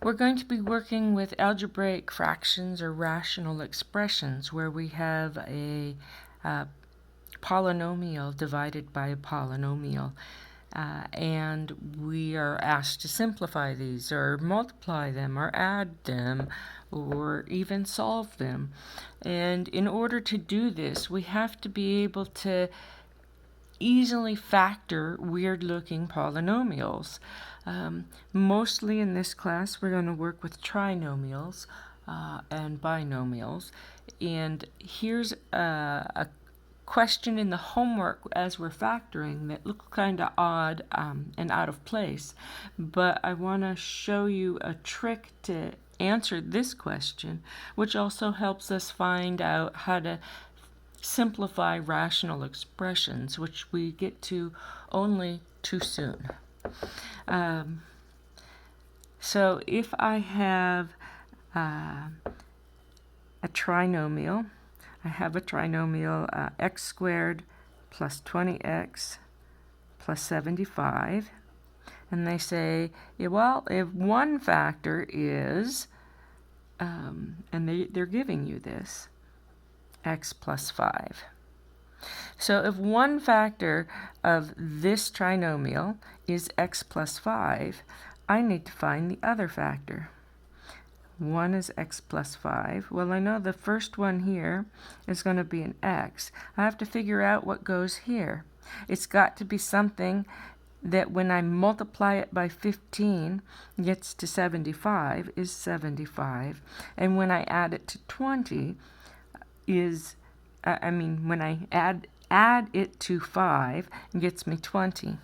We're going to be working with algebraic fractions or rational expressions where we have a polynomial divided by a polynomial. And we are asked to simplify these or multiply them or add them or even solve them. And in order to do this, we have to be able to easily factor weird-looking polynomials. Mostly in this class we're going to work with trinomials and binomials. And here's a question in the homework as we're factoring that looks kind of odd and out of place, but I want to show you a trick to answer this question, which also helps us find out how to simplify rational expressions, which we get to only too soon. So if I have a trinomial, I have a trinomial x squared plus 20x plus 75, and they say, well, if one factor is, and they're giving you this, x plus 5. So if one factor of this trinomial is x plus 5, I need to find the other factor. One is x plus 5. Well, I know the first one here is going to be an x. I have to figure out what goes here. It's got to be something that when I multiply it by 15 gets to 75 is 75. And when I add it to 20 is, when I add it to 5 it gets me 20.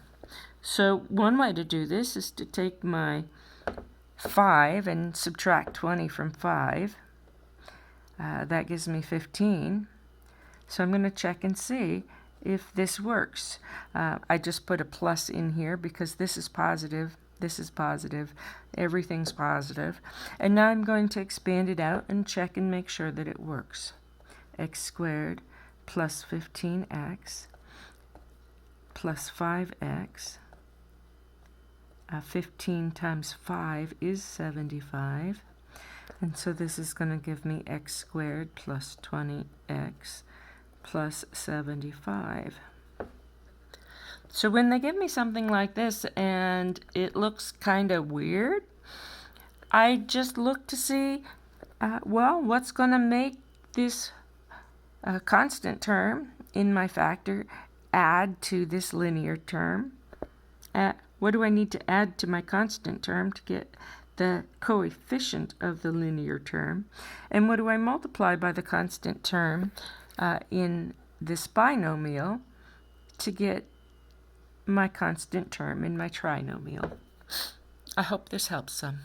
So one way to do this is to take my 5 and subtract 20 from 5. That gives me 15. So I'm going to check and see if this works. I just put a plus in here because this is positive, everything's positive. And now I'm going to expand it out and check and make sure that it works. X squared plus 15x plus 5x. 15 times 5 is 75. And so this is going to give me x squared plus 20x plus 75. So when they give me something like this and it looks kind of weird, I just look to see, what's going to make this constant term in my factor add to this linear term. What do I need to add to my constant term to get the coefficient of the linear term? And what do I multiply by the constant term in this binomial to get my constant term in my trinomial? I hope this helps some.